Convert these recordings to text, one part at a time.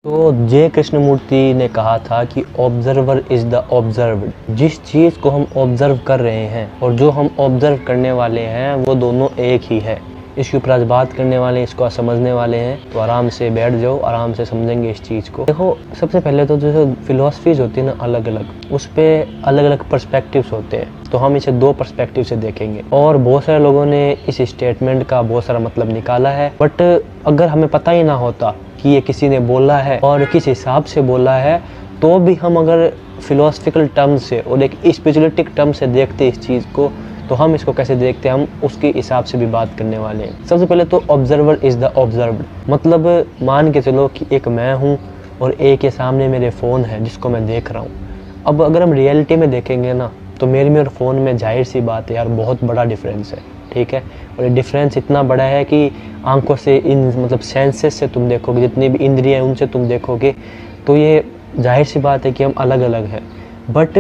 तो जे कृष्णमूर्ति ने कहा था कि ऑब्जर्वर इज़ द ऑब्जर्व्ड। जिस चीज़ को हम ऑब्जर्व कर रहे हैं और जो हम ऑब्जर्व करने वाले हैं वो दोनों एक ही है। इसके ऊपर आज बात करने वाले हैं, इसको आज समझने वाले हैं, तो आराम से बैठ जाओ, आराम से समझेंगे इस चीज़ को। देखो, सबसे पहले तो जो फिलोसफीज होती है ना अलग अलग, उस पर अलग अलग पर्सपेक्टिव्स होते हैं, तो हम इसे दो पर्सपेक्टिव से देखेंगे। और बहुत सारे लोगों ने इस स्टेटमेंट का बहुत सारा मतलब निकाला है, बट अगर हमें पता ही ना होता कि ये किसी ने बोला है और किस हिसाब से बोला है, तो भी हम अगर फिलोसफिकल टर्म से और एक स्पिरिचुअलिटिक टर्म से देखते इस चीज़ को, तो हम इसको कैसे देखते हैं, हम उसके हिसाब से भी बात करने वाले हैं। सबसे पहले तो ऑब्जर्वर इज़ द ऑब्जर्व्ड, मतलब मान के चलो कि एक मैं हूँ और एक के सामने मेरे फ़ोन है जिसको मैं देख रहा हूँ। अब अगर हम रियलिटी में देखेंगे ना, तो मेरे में और फ़ोन में जाहिर सी बात है यार, बहुत बड़ा डिफरेंस है, ठीक है। और ये डिफरेंस इतना बड़ा है कि आंखों से, इन मतलब सेंसेस से तुम देखोगे, जितनी भी इंद्रियां हैं उनसे तुम देखोगे, तो ये जाहिर सी बात है कि हम अलग अलग हैं। बट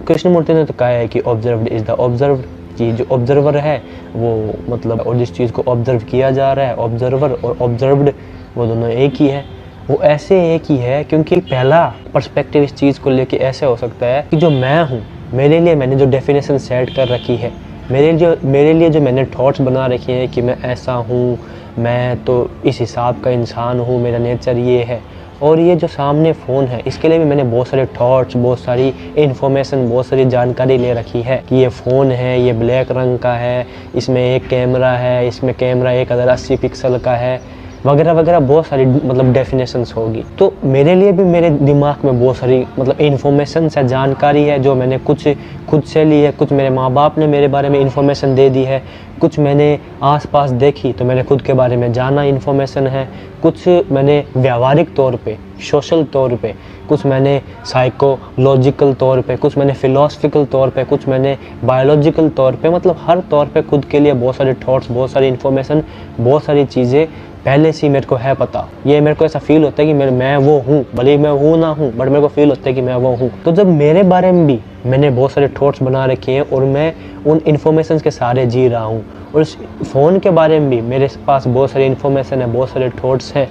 कृष्णमूर्ति ने तो कहा है कि ऑब्जर्व्ड इज़ द ऑब्जर्व्ड, कि जो ऑब्जर्वर है वो मतलब, और जिस चीज़ को ऑब्जर्व किया जा रहा है, ऑब्जर्वर और ऑब्जर्व्ड वो दोनों एक ही है। वो ऐसे एक ही है क्योंकि पहला पर्सपेक्टिव इस चीज़ को लेके ऐसे हो सकता है कि जो मैं हूँ, मेरे लिए मैंने जो डेफिनेशन सेट कर रखी है, मेरे लिए जो मैंने थॉट्स बना रखे हैं कि मैं ऐसा हूँ, मैं तो इस हिसाब का इंसान हूँ, मेरा नेचर ये है। और ये जो सामने फ़ोन है, इसके लिए भी मैंने बहुत सारे थॉट्स, बहुत सारी इन्फॉर्मेशन, बहुत सारी जानकारी ले रखी है कि ये फ़ोन है, ये ब्लैक रंग का है, इसमें एक कैमरा है, इसमें कैमरा 1080 पिक्सल का है, वगैरह वगैरह, बहुत सारी मतलब डेफिनेशंस होगी। तो मेरे लिए भी मेरे दिमाग में बहुत सारी मतलब इन्फॉर्मेशन है, जानकारी है, जो मैंने कुछ खुद से ली है, कुछ मेरे माँ बाप ने मेरे बारे में इन्फॉर्मेशन दे दी है, कुछ मैंने आसपास देखी तो मैंने खुद के बारे में जाना इन्फॉर्मेशन है, कुछ मैंने व्यावहारिक तौर पे, सोशल तौर पे, कुछ मैंने साइकोलॉजिकल तौर पे, कुछ मैंने फिलोसफिकल तौर पे, कुछ मैंने बायोलॉजिकल तौर पे, मतलब हर तौर पे खुद के लिए बहुत सारे थॉट्स, बहुत सारी इन्फॉर्मेशन, बहुत सारी चीज़ें पहले से ही मेरे को है पता। ये मेरे को ऐसा फील होता है कि मैं वो हूँ, भले ही मैं हूँ ना हूँ, बट मेरे को फील होता है कि मैं वो हूँ। तो जब मेरे बारे में भी मैंने बहुत सारे थॉट्स बना रखे हैं और मैं उन इन्फॉर्मेशन के सारे जी रहा हूँ, और इस फ़ोन के बारे में भी मेरे पास बहुत सारी इन्फॉर्मेशन है, बहुत सारे थॉट्स हैं,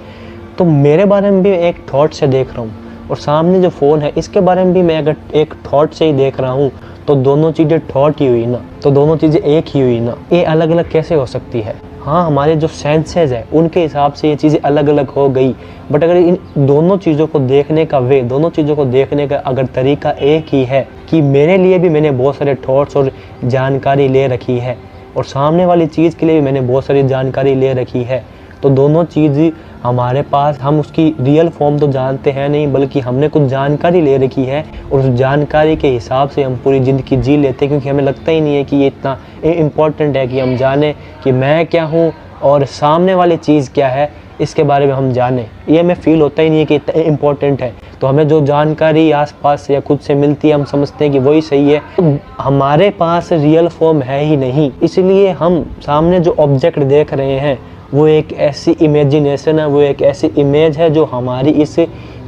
तो मेरे बारे में भी एक थॉट से देख रहा हूँ, और सामने जो फ़ोन है इसके बारे में भी मैं अगर एक थॉट से ही देख रहा हूँ, तो दोनों चीज़ें थॉट ही हुई ना, तो दोनों चीज़ें एक ही हुई ना। ये अलग अलग कैसे हो सकती है? हाँ, हमारे जो सेंसेस है उनके हिसाब से ये चीज़ें अलग अलग हो गई, बट अगर इन दोनों चीज़ों को देखने का वे, दोनों चीज़ों को देखने का अगर तरीका एक ही है कि मेरे लिए भी मैंने बहुत सारे थॉट्स और जानकारी ले रखी है, और सामने वाली चीज़ के लिए भी मैंने बहुत सारी जानकारी ले रखी है, तो दोनों चीज़ हमारे पास, हम उसकी रियल फॉर्म तो जानते हैं नहीं, बल्कि हमने कुछ जानकारी ले रखी है, और उस जानकारी के हिसाब से हम पूरी ज़िंदगी जी लेते हैं, क्योंकि हमें लगता ही नहीं है कि ये इतना इम्पोर्टेंट है कि हम जाने कि मैं क्या हूँ और सामने वाली चीज़ क्या है, इसके बारे में हम जाने। ये हमें फील होता ही नहीं है कि इतना इम्पोर्टेंट है। तो हमें जो जानकारी आसपास से या खुद से मिलती है, हम समझते हैं कि वही सही है। तो हमारे पास रियल फॉर्म है ही नहीं, इसलिए हम सामने जो ऑब्जेक्ट देख रहे हैं वो एक ऐसी इमेजिनेशन है, वो एक ऐसी इमेज है जो हमारी इस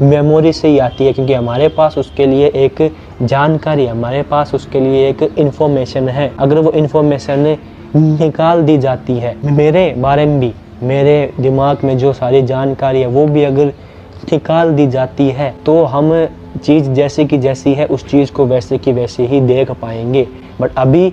मेमोरी से ही आती है, क्योंकि हमारे पास उसके लिए एक जानकारी, हमारे पास उसके लिए एक इन्फॉर्मेशन है। अगर वो इन्फॉर्मेशन निकाल दी जाती है, मेरे बारे में भी, मेरे दिमाग में जो सारी जानकारी है वो भी अगर निकाल दी जाती है, तो हम चीज़ जैसे कि जैसी है उस चीज़ को वैसे की वैसे ही देख पाएंगे। बट अभी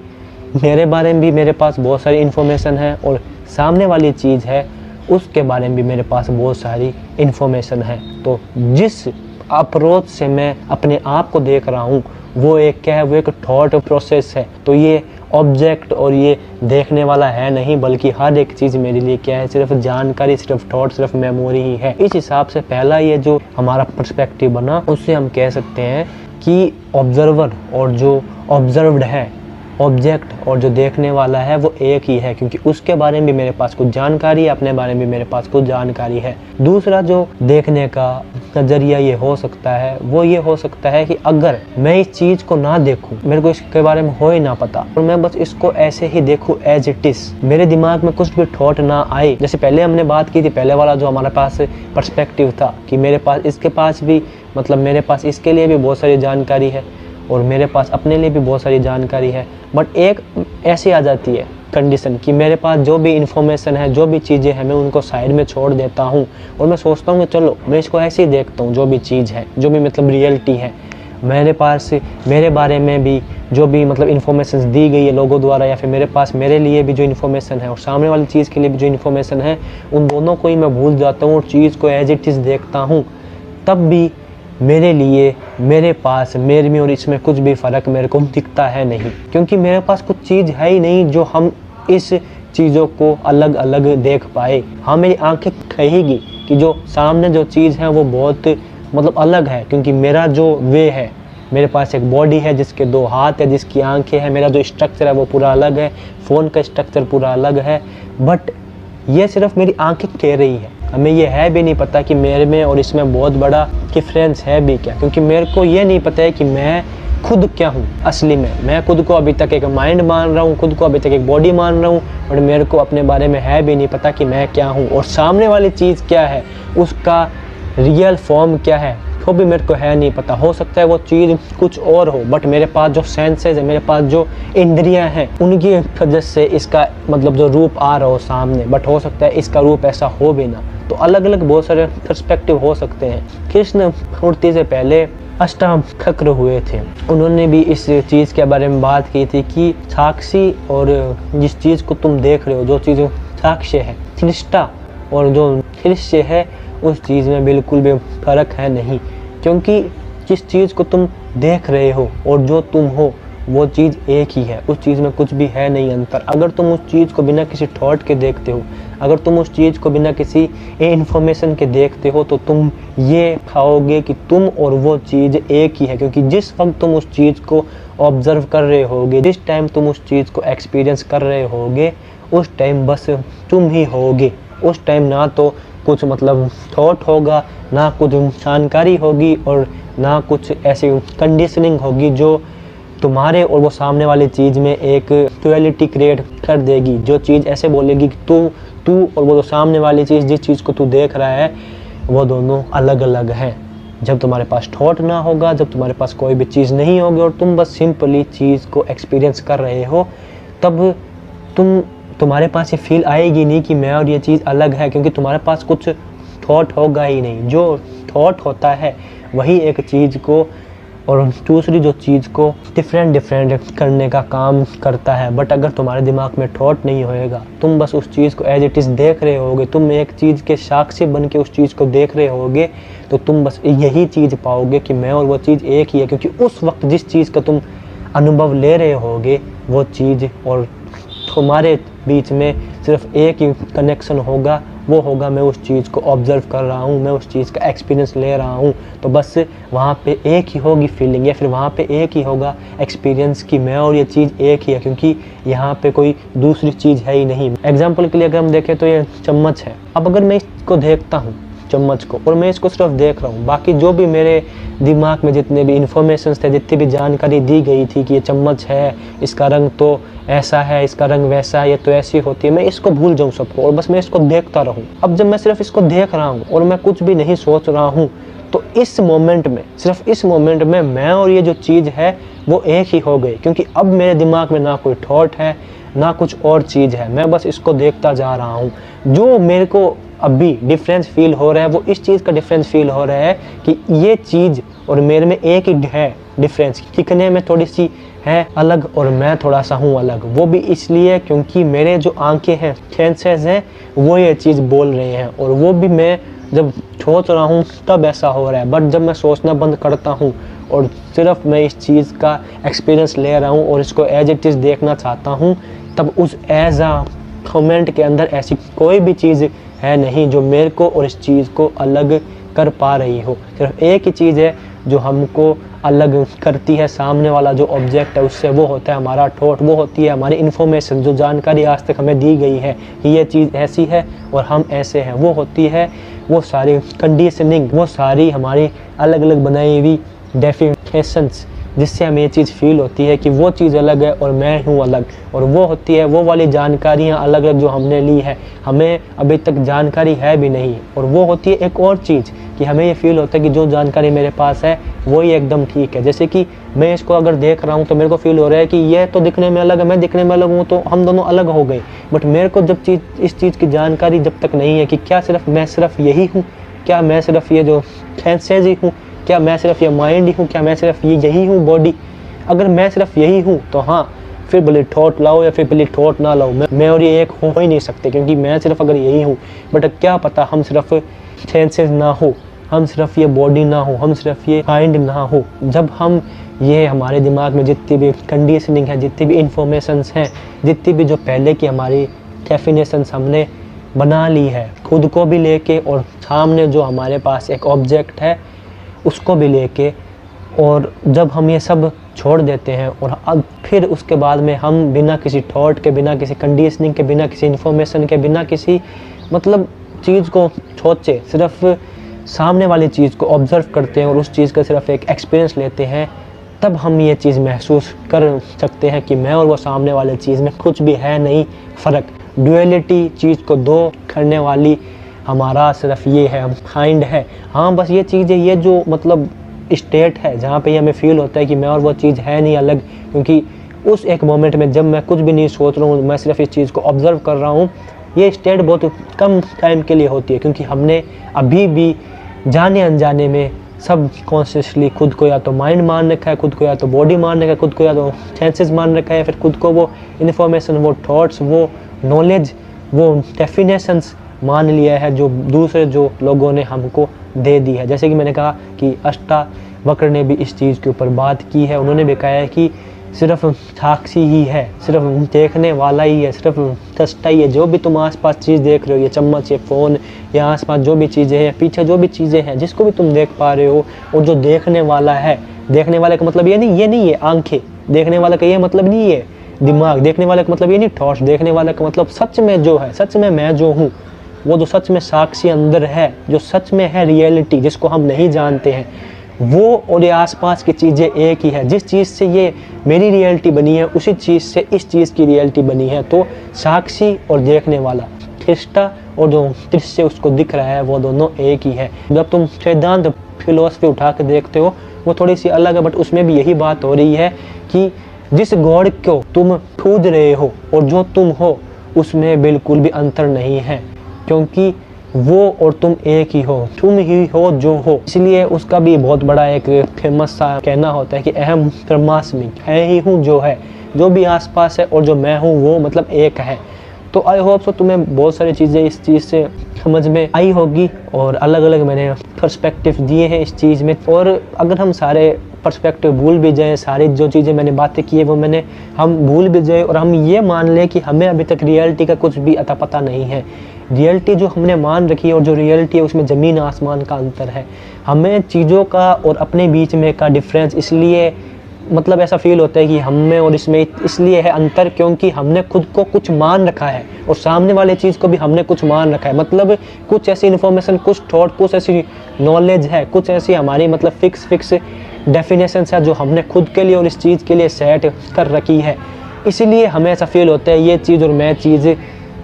मेरे बारे में भी मेरे पास बहुत सारी इन्फॉर्मेशन है, और सामने वाली चीज़ है उसके बारे में भी मेरे पास बहुत सारी इन्फॉर्मेशन है। तो जिस अप्रोच से मैं अपने आप को देख रहा हूँ वो एक क्या है, वो एक थॉट प्रोसेस है। तो ये ऑब्जेक्ट और ये देखने वाला है नहीं, बल्कि हर एक चीज़ मेरे लिए क्या है, सिर्फ जानकारी, सिर्फ थॉट, सिर्फ मेमोरी ही है। इस हिसाब से पहला ये जो हमारा पर्सपेक्टिव बना, उससे हम कह सकते हैं कि ऑब्जर्वर और जो ऑब्जर्व्ड है, ऑब्जेक्ट और जो देखने वाला है, वो एक ही है, क्योंकि उसके बारे में भी मेरे पास कुछ जानकारी है, अपने बारे में भी मेरे पास कुछ जानकारी है। दूसरा जो देखने का नज़रिया ये हो सकता है, वो ये हो सकता है कि अगर मैं इस चीज़ को ना देखूं, मेरे को इसके बारे में हो ही ना पता, और मैं बस इसको ऐसे ही देखूं एज इट इज़, मेरे दिमाग में कुछ भी थॉट ना आए। जैसे पहले हमने बात की थी, पहले वाला जो हमारे पास पर्सपेक्टिव था कि मेरे पास, इसके पास भी, मतलब मेरे पास इसके लिए भी बहुत सारी जानकारी है, और मेरे पास अपने लिए भी बहुत सारी जानकारी है। बट एक ऐसी आ जाती है कंडीशन कि मेरे पास जो भी इंफॉर्मेशन है, जो भी चीज़ें हैं, मैं उनको साइड में छोड़ देता हूँ और मैं सोचता हूँ कि चलो मैं इसको ऐसे ही देखता हूँ, जो भी चीज़ है, जो भी मतलब रियलिटी है मेरे पास, मेरे बारे में भी जो भी मतलब इन्फॉर्मेशन दी गई है लोगों द्वारा, या फिर मेरे पास मेरे लिए भी जो इन्फॉर्मेशन है और सामने वाली चीज़ के लिए भी जो इन्फॉर्मेशन है, उन दोनों को ही मैं भूल जाता हूँ और चीज़ को एज इट इज़ देखता हूँ। तब भी मेरे लिए मेरे पास मेरे में और इसमें कुछ भी फ़र्क मेरे को दिखता है नहीं, क्योंकि मेरे पास कुछ चीज़ है ही नहीं जो हम इस चीज़ों को अलग अलग देख पाए। हाँ, मेरी आंखें कहेगी कि जो सामने जो चीज़ है वो बहुत मतलब अलग है, क्योंकि मेरा जो वे है, मेरे पास एक बॉडी है जिसके 2 हाथ है, जिसकी आंखें हैं, मेरा जो स्ट्रक्चर है वो पूरा अलग है, फ़ोन का स्ट्रक्चर पूरा अलग है। बट ये सिर्फ मेरी आंखें कह रही है, हमें ये है भी नहीं पता कि मेरे में और इसमें बहुत बड़ा डिफरेंस है भी क्या, क्योंकि मेरे को ये नहीं पता है कि मैं खुद क्या हूँ असली में। मैं खुद को अभी तक एक माइंड मान रहा हूँ, खुद को अभी तक एक बॉडी मान रहा हूँ, और मेरे को अपने बारे में है भी नहीं पता कि मैं क्या हूँ और सामने वाली चीज़ क्या है, उसका रियल फॉर्म क्या है, वो भी मेरे को है नहीं पता। हो सकता है वो चीज़ कुछ और हो, बट मेरे पास जो सेंसेस है, मेरे पास जो इंद्रियां हैं, उनकी वजह से इसका मतलब जो रूप आ रहा हो सामने, बट हो सकता है इसका रूप ऐसा हो भी ना। तो अलग अलग बहुत सारे पर्सपेक्टिव हो सकते हैं। कृष्ण मूर्ति से पहले अष्टावक्र हुए थे, उन्होंने भी इस चीज़ के बारे में बात की थी कि साक्षी और जिस चीज़ को तुम देख रहे हो, जो चीज़ साक्ष्य है, दृष्टा और जो दृश्य है, उस चीज़ में बिल्कुल भी फर्क है नहीं, क्योंकि जिस चीज़ को तुम देख रहे हो और जो तुम हो वो चीज़ एक ही है, उस चीज़ में कुछ भी है नहीं अंतर। अगर तुम उस चीज़ को बिना किसी थॉट के देखते हो, अगर तुम उस चीज़ को बिना किसी इन्फॉर्मेशन के देखते हो, तो तुम ये पाओगे कि तुम और वो चीज़ एक ही है, क्योंकि जिस वक्त तुम उस चीज़ को ऑब्जर्व कर रहे होगे, जिस टाइम तुम उस चीज़ को एक्सपीरियंस कर रहे होगे, उस टाइम बस तुम ही होगे। उस टाइम ना तो कुछ मतलब थॉट होगा, ना कुछ जानकारी होगी और ना कुछ ऐसी कंडीशनिंग होगी जो तुम्हारे और वो सामने वाली चीज़ में एक ड्युअलिटी क्रिएट कर देगी, जो चीज़ ऐसे बोलेगी कि तू और वो सामने वाली चीज़, जिस चीज़ को तू देख रहा है, वो दोनों अलग अलग हैं। जब तुम्हारे पास थॉट ना होगा, जब तुम्हारे पास कोई भी चीज़ नहीं होगी और तुम बस सिंपली चीज़ को एक्सपीरियंस कर रहे हो, तब तुम्हारे पास ये फील आएगी नहीं कि मैं और ये चीज़ अलग है, क्योंकि तुम्हारे पास कुछ थॉट होगा ही नहीं। जो थॉट होता है वही एक चीज़ को और दूसरी जो चीज़ को डिफरेंट करने का काम करता है। बट अगर तुम्हारे दिमाग में थॉट नहीं होएगा, तुम बस उस चीज़ को एज इट इज़ देख रहे होगे, तुम एक चीज़ के साक्षी बन के उस चीज़ को देख रहे होगे, तो तुम बस यही चीज़ पाओगे कि मैं और वो चीज़ एक ही है, क्योंकि उस वक्त जिस चीज़ का तुम अनुभव ले रहे होगे, वो चीज़ और तुम्हारे बीच में सिर्फ एक ही कनेक्शन होगा, वो होगा मैं उस चीज़ को ऑब्जर्व कर रहा हूँ, मैं उस चीज़ का एक्सपीरियंस ले रहा हूँ। तो बस वहाँ पे एक ही होगी फीलिंग, या फिर वहाँ पे एक ही होगा एक्सपीरियंस कि मैं और ये चीज़ एक ही है, क्योंकि यहाँ पे कोई दूसरी चीज़ है ही नहीं। एग्जाम्पल के लिए अगर हम देखें तो ये चम्मच है। अब अगर मैं इसको देखता हूँ, चम्मच को, और मैं इसको सिर्फ देख रहा हूँ, बाकी जो भी मेरे दिमाग में जितने भी इन्फॉर्मेशन थे, जितनी भी जानकारी दी गई थी कि ये चम्मच है, इसका रंग तो ऐसा है, इसका रंग वैसा है, ये तो ऐसी होती है, मैं इसको भूल जाऊँ सबको और बस मैं इसको देखता रहूँ। अब जब मैं सिर्फ इसको देख रहा हूँ और मैं कुछ भी नहीं सोच रहा हूँ, तो इस मोमेंट में, सिर्फ इस मोमेंट में मैं और ये जो चीज़ है वो एक ही हो गई, क्योंकि अब मेरे दिमाग में ना कोई थॉट है, ना कुछ और चीज़ है, मैं बस इसको देखता जा रहा हूँ। जो मेरे को अभी डिफरेंस फील हो रहा है, वो इस चीज़ का डिफरेंस फील हो रहा है कि ये चीज़ और मेरे में एक ही है डिफरेंस, दिखने में थोड़ी सी है अलग और मैं थोड़ा सा हूँ अलग। वो भी इसलिए क्योंकि मेरे जो आंखें हैं, सेंसेस हैं, वो ये चीज़ बोल रहे हैं, और वो भी मैं जब सोच रहा हूँ तब ऐसा हो रहा है। बट जब मैं सोचना बंद करता हूँ और सिर्फ मैं इस चीज़ का एक्सपीरियंस ले रहा हूँ और इसको एज इट इज़ देखना चाहता हूँ, तब उस एज आ कमेंट के अंदर ऐसी कोई भी चीज़ है नहीं जो मेरे को और इस चीज़ को अलग कर पा रही हो। सिर्फ एक ही चीज़ है जो हमको अलग करती है सामने वाला जो ऑब्जेक्ट है उससे, वो होता है हमारा थॉट, वो होती है हमारी इन्फॉर्मेशन, जो जानकारी आज तक हमें दी गई है कि ये चीज़ ऐसी है और हम ऐसे हैं, वो होती है वो सारी कंडीशनिंग, वो सारी हमारी अलग अलग बनाई हुई डेफिनेशंस, जिससे हमें ये चीज़ फील होती है कि वो चीज़ अलग है और मैं हूँ अलग, और वो होती है वो वाली जानकारियाँ अलग अलग जो हमने ली है, हमें अभी तक जानकारी है भी नहीं, और वो होती है एक और चीज़ कि हमें ये फील होता है कि जो जानकारी मेरे पास है वही एकदम ठीक है। जैसे कि मैं इसको अगर देख रहा हूँ तो मेरे को फील हो रहा है कि ये तो दिखने में अलग है, मैं दिखने में अलग हूँ, तो हम दोनों अलग हो गए। बट मेरे को जब इस चीज़ की जानकारी जब तक नहीं है कि क्या मैं सिर्फ यही हूँ, क्या मैं सिर्फ ये जो सेंसेस ही हूँ, क्या मैं सिर्फ ये माइंड ही हूँ, क्या मैं सिर्फ ये यही हूँ बॉडी, अगर मैं सिर्फ यही हूँ तो हाँ, फिर भले थॉट लाओ या फिर भले थॉट ना लाओ, मैं और ये एक हो ही नहीं सकते, क्योंकि मैं सिर्फ अगर यही हूँ। बट क्या पता हम सिर्फ सेंसेस ना हो, हम सिर्फ ये बॉडी ना हो, हम सिर्फ ये माइंड ना हो। जब हम ये हमारे दिमाग में जितनी भी कंडीशनिंग है, जितनी भी इंफॉर्मेशंस हैं, जितनी भी जो पहले की हमारी डेफिनेशंस हमने बना ली है, खुद को भी लेके और सामने जो हमारे पास एक ऑब्जेक्ट है उसको भी लेके, और जब हम ये सब छोड़ देते हैं और अब फिर उसके बाद में हम बिना किसी थॉट के, बिना किसी कंडीशनिंग के, बिना किसी इन्फॉर्मेशन के, बिना किसी मतलब चीज़ को सोचे, सिर्फ सामने वाली चीज़ को ऑब्ज़र्व करते हैं और उस चीज़ का सिर्फ एक एक्सपीरियंस लेते हैं, तब हम ये चीज़ महसूस कर सकते हैं कि मैं और वो सामने वाले चीज़ में कुछ भी है नहीं फ़र्क। ड्यूअलिटी, चीज़ को दो करने वाली हमारा सिर्फ ये है, माइंड है। हाँ, बस ये चीज़ है, ये जो मतलब स्टेट है जहाँ पे हमें फील होता है कि मैं और वो चीज़ है नहीं अलग, क्योंकि उस एक मोमेंट में जब मैं कुछ भी नहीं सोच रहा हूँ, मैं सिर्फ इस चीज़ को ऑब्ज़र्व कर रहा हूँ, ये स्टेट बहुत कम टाइम के लिए होती है, क्योंकि हमने अभी भी जाने अनजाने में सब कॉन्शियसली खुद को या तो माइंड मान रखा है, खुद को या तो बॉडी मान रखा है, खुद को या तो सेंसेस मान रखा है, फिर खुद को वो इन्फॉर्मेशन, वो थॉट्स, वो नॉलेज, वो डेफिनेशंस मान लिया है जो दूसरे जो लोगों ने हमको दे दी है। जैसे कि मैंने कहा कि अष्टावक्र ने भी इस चीज़ के ऊपर बात की है, उन्होंने भी कहा है कि सिर्फ साक्षी ही है, सिर्फ देखने वाला ही है, सिर्फ दृष्टा ही है। जो भी तुम आसपास चीज़ देख रहे हो, ये चम्मच, ये फ़ोन, या आसपास जो भी चीज़ें हैं, पीछे जो भी चीज़ें हैं, जिसको भी तुम देख पा रहे हो, और जो देखने वाला है, देखने वाले का मतलब ये नहीं है आंखें, देखने वाले का ये मतलब नहीं है दिमाग, देखने वाले का मतलब ये नहीं थॉट्स, देखने वाले का मतलब सच में जो है, सच में मैं जो हूँ, वो जो सच में साक्षी अंदर है, जो सच में है रियलिटी, जिसको हम नहीं जानते हैं, वो और ये आसपास की चीज़ें एक ही है। जिस चीज़ से ये मेरी रियलिटी बनी है, उसी चीज़ से इस चीज़ की रियलिटी बनी है। तो साक्षी और देखने वाला, दृष्टा और जो दृश्य उसको दिख रहा है, वो दोनों एक ही है। जब तुम सिद्धांत फिलोसफी उठा के देखते हो, वो थोड़ी सी अलग है, बट उसमें भी यही बात हो रही है कि जिस गॉड को तुम खोज रहे हो और जो तुम हो, उसमें बिल्कुल भी अंतर नहीं है, क्योंकि वो और तुम एक ही हो, तुम ही हो जो हो। इसलिए उसका भी बहुत बड़ा एक फेमस सा कहना होता है कि अहम ब्रह्मास्मि, है ही हूँ जो है, जो भी आसपास है और जो मैं हूँ वो मतलब एक है। तो आई होप सो तुम्हें बहुत सारी चीज़ें इस चीज़ से समझ में आई होगी, और अलग अलग मैंने पर्सपेक्टिव दिए हैं इस चीज़ में। और अगर हम सारे पर्सपेक्टिव भूल भी जाएं, सारी जो चीज़ें मैंने बातें की है वो हम भूल भी जाए, और हम ये मान लें कि हमें अभी तक रियलिटी का कुछ भी अता पता नहीं है। रियलिटी जो हमने मान रखी है और जो रियलिटी है उसमें ज़मीन आसमान का अंतर है। हमें चीज़ों का और अपने बीच में का डिफरेंस इसलिए मतलब ऐसा फील होता है कि हम में और इसमें इसलिए है अंतर, क्योंकि हमने खुद को कुछ मान रखा है और सामने वाले चीज़ को भी हमने कुछ मान रखा है। मतलब कुछ ऐसी इन्फॉर्मेशन, कुछ थॉट, कुछ ऐसी नॉलेज है, कुछ ऐसी हमारी मतलब फिक्स डेफिनेशंस है जो हमने खुद के लिए और इस चीज़ के लिए सेट कर रखी है। इसीलिए हमें ऐसा फील होता है ये चीज़ और मैं चीज़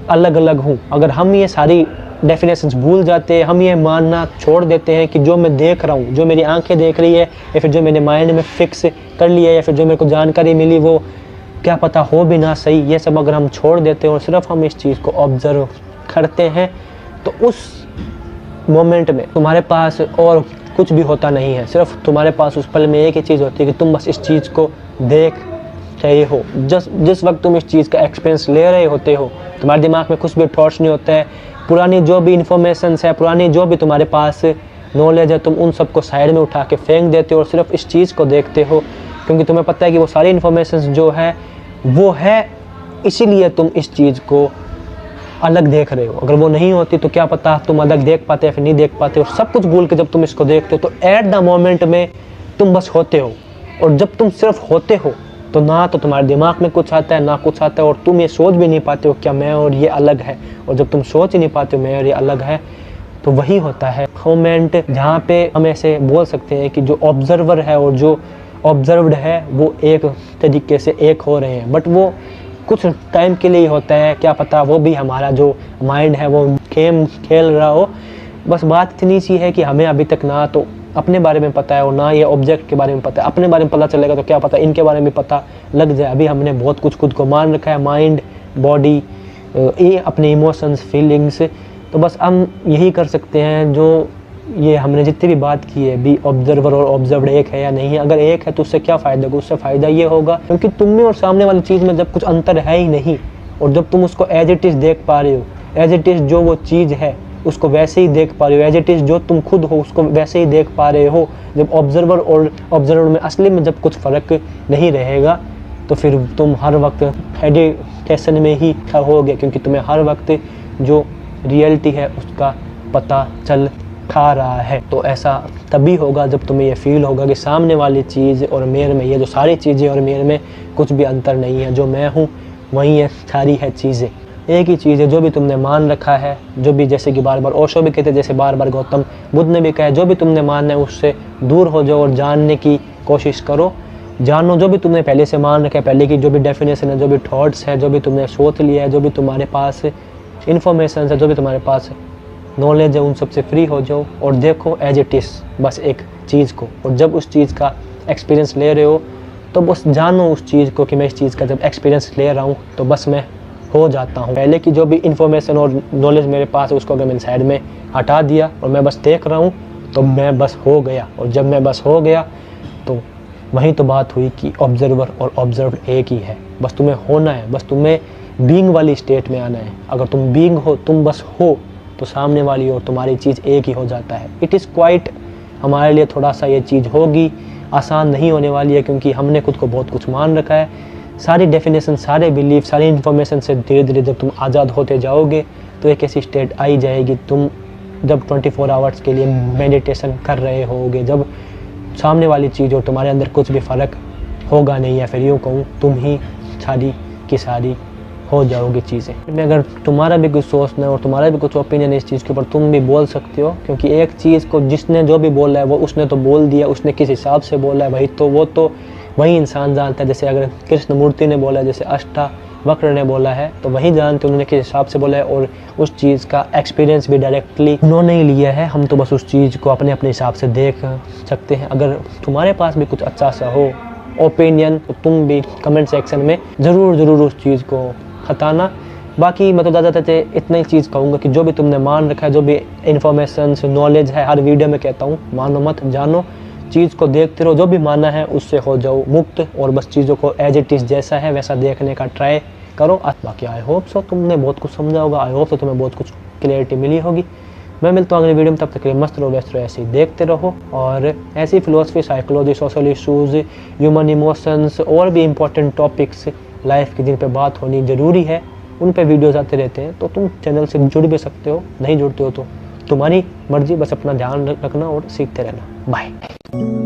अलग अलग हूँ। अगर हम ये सारी डेफिनेशंस भूल जाते हैं, हम ये मानना छोड़ देते हैं कि जो मैं देख रहा हूँ, जो मेरी आंखें देख रही है, या फिर जो मैंने माइंड में फिक्स कर लिया है, या फिर जो मेरे को जानकारी मिली वो क्या पता हो भी ना सही, ये सब अगर हम छोड़ देते हैं और सिर्फ हम इस चीज़ को ऑब्जर्व करते हैं, तो उस मोमेंट में तुम्हारे पास और कुछ भी होता नहीं है। सिर्फ तुम्हारे पास उस पल में एक ही चीज़ होती है कि तुम बस इस चीज़ को देख रहे हो। जिस वक्त तुम इस चीज़ का एक्सपीरियंस ले रहे होते हो, तुम्हारे दिमाग में कुछ भी थॉट्स नहीं होता है, पुरानी जो भी इन्फॉर्मेशंस है, पुरानी जो भी तुम्हारे पास नॉलेज है, तुम उन सबको साइड में उठा के फेंक देते हो और सिर्फ इस चीज़ को देखते हो, क्योंकि तुम्हें पता है कि वो सारी इन्फॉर्मेशंस जो है वो है, इसीलिए तुम इस चीज़ को अलग देख रहे हो। अगर वो नहीं होती तो क्या पता तुम अलग देख पाते या फिर नहीं देख पाते। और सब कुछ भूल के जब तुम इसको देखते हो तो एट द मोमेंट में तुम बस होते हो, और जब तुम सिर्फ होते हो तो ना तो तुम्हारे दिमाग में कुछ आता है ना कुछ आता है, और तुम ये सोच भी नहीं पाते हो क्या मैं और ये अलग है। और जब तुम सोच ही नहीं पाते हो मैं और ये अलग है, तो वही होता है मोमेंट जहाँ पे हम ऐसे बोल सकते हैं कि जो ऑब्जर्वर है और जो ऑब्जर्व्ड है वो एक तरीके से एक हो रहे हैं, बट वो कुछ टाइम के लिए ही होता है। क्या पता वो भी हमारा जो माइंड है वो गेम खेल रहा हो। बस बात इतनी सी है कि हमें अभी तक ना तो अपने बारे में पता है और ना ये ऑब्जेक्ट के बारे में पता है। अपने बारे में पता चलेगा तो क्या पता इनके बारे में पता लग जाए। अभी हमने बहुत कुछ खुद को मान रखा है, माइंड, बॉडी, ये अपने इमोशंस, फीलिंग्स। तो बस हम यही कर सकते हैं जो ये हमने जितनी भी बात की है, भी ऑब्जर्वर और ऑब्जर्व्ड एक है या नहीं है। अगर एक है तो उससे क्या फ़ायदा होगा? उससे फ़ायदा ये होगा क्योंकि तुम में और सामने वाली चीज़ में जब कुछ अंतर है ही नहीं, और जब तुम उसको एज इट इज़ देख पा रहे हो, एज इट इज़ जो वो चीज़ है उसको वैसे ही देख पा रहे हो, एज इट इज़ जो तुम खुद हो उसको वैसे ही देख पा रहे हो। जब ऑब्जर्वर और ऑब्जर्वर में असली में जब कुछ फ़र्क नहीं रहेगा तो फिर तुम हर वक्त हेजिटेशन में ही रहोगे, क्योंकि तुम्हें हर वक्त जो रियलिटी है उसका पता चल खा रहा है। तो ऐसा तभी होगा जब तुम्हें ये फील होगा कि सामने वाली चीज़ और मेरे में, ये जो सारी चीज़ें और मेरे में कुछ भी अंतर नहीं है। जो मैं हूँ वही ये सारी है चीज़ें, एक ही चीज़ है। जो भी तुमने मान रखा है, जो भी, जैसे कि बार बार ओशो भी कहते, जैसे बार बार गौतम बुद्ध ने भी कहा, जो भी तुमने मानना है उससे दूर हो जाओ और जानने की कोशिश करो। जानो जो भी तुमने पहले से मान रखा है, पहले की जो भी डेफिनेशन है, जो भी थॉट्स है, जो भी तुमने सोच लिया है, जो भी तुम्हारे पास इन्फॉर्मेशन है, जो भी तुम्हारे पास नॉलेज है, उन सबसे फ्री हो जाओ और देखो एज इट इज़ बस एक चीज़ को। और जब उस चीज़ का एक्सपीरियंस ले रहे हो तो बस जानो उस चीज़ को कि मैं इस चीज़ का जब एक्सपीरियंस ले रहा हूँ तो बस मैं हो जाता हूँ। पहले की जो भी इन्फॉर्मेशन और नॉलेज मेरे पास है उसको अगर मैंने साइड में हटा दिया और मैं बस देख रहा हूँ तो मैं बस हो गया। और जब मैं बस हो गया तो वही तो बात हुई कि ऑब्जर्वर और ऑब्जर्व एक ही है। बस तुम्हें होना है, बस तुम्हें बीइंग वाली स्टेट में आना है। अगर तुम बीइंग हो, तुम बस हो, तो सामने वाली और तुम्हारी चीज़ एक ही हो जाता है। इट इज़ क्वाइट, हमारे लिए थोड़ा सा ये चीज़ होगी, आसान नहीं होने वाली है क्योंकि हमने खुद को बहुत कुछ मान रखा है। सारी डेफिनेशन, सारे बिलीफ, सारी इन्फॉर्मेशन से धीरे धीरे जब तुम आज़ाद होते जाओगे तो एक ऐसी स्टेट आई जाएगी, तुम जब 24 आवर्स के लिए मेडिटेशन कर रहे होगे, जब सामने वाली चीज़ और तुम्हारे अंदर कुछ भी फ़र्क होगा नहीं, या फिर यूँ कहूँ तुम ही सारी की सारी हो जाओगी चीज़ें। में अगर तुम्हारा भी कुछ सोचना है और तुम्हारा भी कुछ ओपिनियन है इस चीज़ के ऊपर, तुम भी बोल सकते हो। क्योंकि एक चीज़ को जिसने जो भी बोला है वो उसने तो बोल दिया, उसने किस हिसाब से बोला है वही तो वो तो वही इंसान जानता है। जैसे अगर कृष्ण मूर्ति ने बोला है, जैसे अष्टावक्र ने बोला है, तो वही जानते उन्होंने किस हिसाब से बोला है और उस चीज़ का एक्सपीरियंस भी डायरेक्टली उन्होंने ही लिया है। हम तो बस उस चीज़ को अपने अपने हिसाब से देख सकते हैं। अगर तुम्हारे पास भी कुछ अच्छा सा हो ओपिनियन तो तुम भी कमेंट सेक्शन में ज़रूर उस चीज़ को बताना। बाकी मैं तो ज़्यादातर इतना ही चीज़ कहूँगा कि जो भी तुमने मान रखा है, जो भी इन्फॉर्मेशन नॉलेज है, हर वीडियो में कहता हूँ मानो मत, जानो, चीज़ को देखते रहो, जो भी माना है उससे हो जाओ मुक्त और बस चीज़ों को एज इट इज़ जैसा है वैसा देखने का ट्राई करो। बाकी आई होप सो तुमने बहुत कुछ समझा होगा, आई होप सो तुम्हें बहुत कुछ क्लियरिटी मिली होगी। मैं मिलता हूँ अगली वीडियो में, तब तक के लिए मस्त रहो, व्यस्त रहो, ऐसे ही देखते रहो। और ऐसी philosophy, psychology, social issues, human emotions और भी इंपॉर्टेंट टॉपिक्स लाइफ के जिन पे बात होनी ज़रूरी है उन पे वीडियोज़ आते रहते हैं। तो तुम चैनल से जुड़ भी सकते हो, नहीं जुड़ते हो तो तुम्हारी मर्जी, बस अपना ध्यान रखना और सीखते रहना। बाय।